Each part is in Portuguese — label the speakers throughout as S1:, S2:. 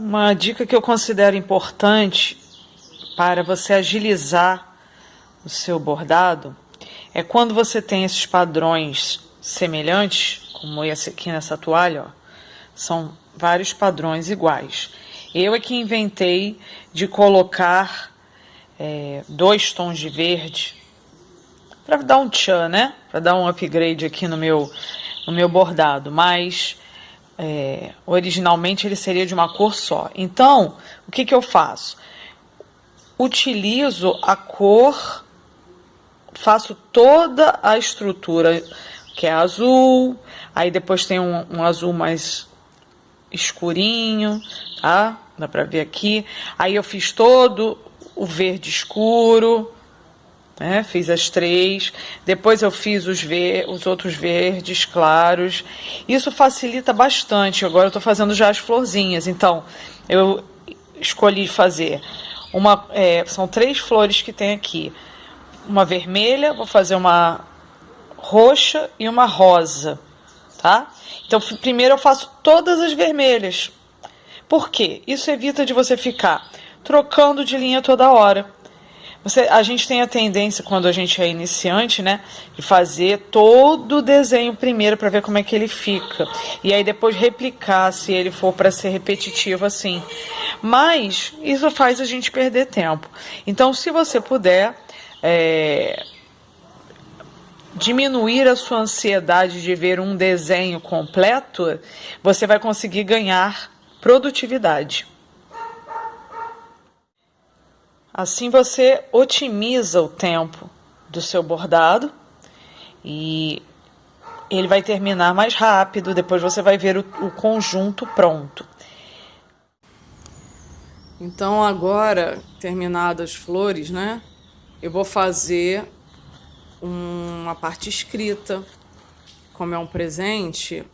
S1: Uma dica que eu considero importante para você agilizar o seu bordado é quando você tem esses padrões semelhantes, como esse aqui nessa toalha, ó, são vários padrões iguais. Eu é que inventei de colocar 2 tons de verde para dar um tchan, né? Para dar um upgrade aqui no meu bordado, mas originalmente ele seria de uma cor só. Então, o que eu faço? Utilizo a cor, faço toda a estrutura que é azul, aí depois tem um azul mais escurinho, tá? Dá pra ver aqui. Aí eu fiz todo o verde escuro, né? Fiz as 3. Depois eu fiz os outros verdes claros. Isso facilita bastante. Agora eu tô fazendo já as florzinhas. Então, eu escolhi fazer são 3 flores que tem aqui. Uma vermelha, vou fazer uma roxa e uma rosa, tá? Então, primeiro eu faço todas as vermelhas. Por quê? Isso evita de você ficar trocando de linha toda hora. A gente tem a tendência, quando a gente é iniciante, né, de fazer todo o desenho primeiro para ver como é que ele fica. E aí depois replicar, se ele for para ser repetitivo assim. Mas isso faz a gente perder tempo. Então, se você puder diminuir a sua ansiedade de ver um desenho completo, você vai conseguir ganhar produtividade. Assim você otimiza o tempo do seu bordado e ele vai terminar mais rápido, depois você vai ver o conjunto pronto. Então agora, terminadas as flores, né? Eu vou fazer uma parte escrita. Como é um presente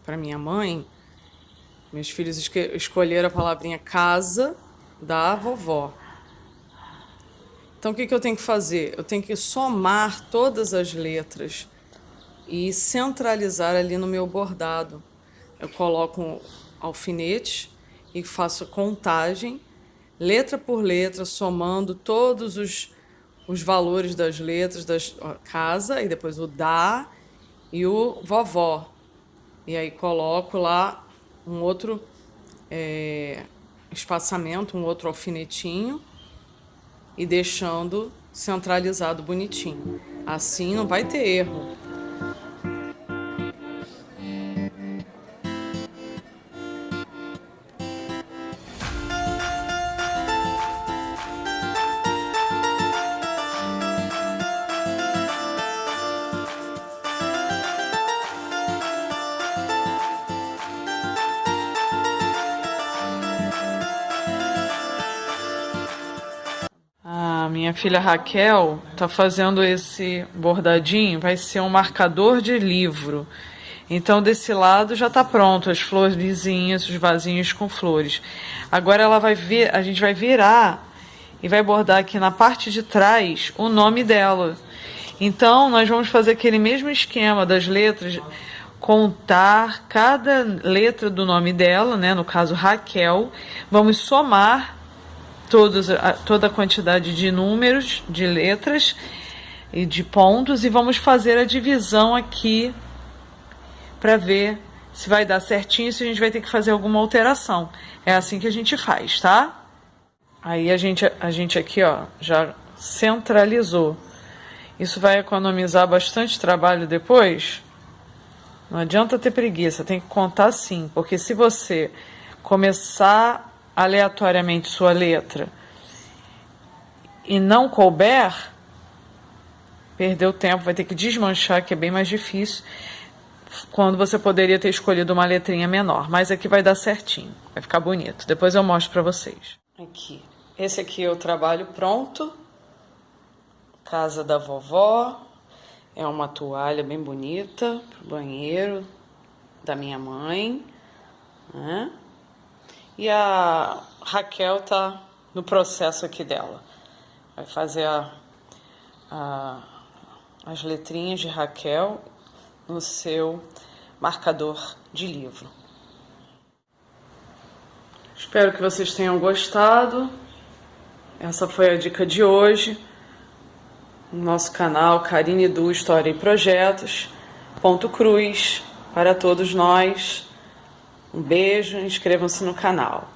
S1: para minha mãe, meus filhos escolheram a palavrinha casa da vovó. Então, o que eu tenho que fazer? Eu tenho que somar todas as letras e centralizar ali no meu bordado. Eu coloco um alfinete e faço contagem, letra por letra, somando todos os valores das letras da casa, e depois o da e o vovó. E aí coloco lá um outro espaçamento, um outro alfinetinho, e deixando centralizado bonitinho. Assim não vai ter erro. Minha filha Raquel tá fazendo esse bordadinho, vai ser um marcador de livro. Então desse lado já tá pronto, as florzinhas, os vasinhos com flores. Agora a gente vai virar e vai bordar aqui na parte de trás o nome dela. Então nós vamos fazer aquele mesmo esquema das letras, contar cada letra do nome dela, né? No caso Raquel, vamos somar toda a quantidade de números, de letras e de pontos, e vamos fazer a divisão aqui para ver se vai dar certinho, se a gente vai ter que fazer alguma alteração. É assim que a gente faz, tá? Aí a gente aqui, ó, já centralizou. Isso vai economizar bastante trabalho depois. Não adianta ter preguiça, tem que contar sim, porque se você começar aleatoriamente sua letra e não couber, perdeu tempo, vai ter que desmanchar, que é bem mais difícil, quando você poderia ter escolhido uma letrinha menor. Mas aqui vai dar certinho, vai ficar bonito. Depois eu mostro para vocês. Aqui, esse aqui é o trabalho pronto. Casa da vovó. É uma toalha bem bonita pro banheiro da minha mãe, né? E a Raquel tá no processo aqui dela. Vai fazer as letrinhas de Raquel no seu marcador de livro. Espero que vocês tenham gostado. Essa foi a dica de hoje. No nosso canal Karine Du História e Projetos. Ponto Cruz para todos nós. Um beijo, inscrevam-se no canal.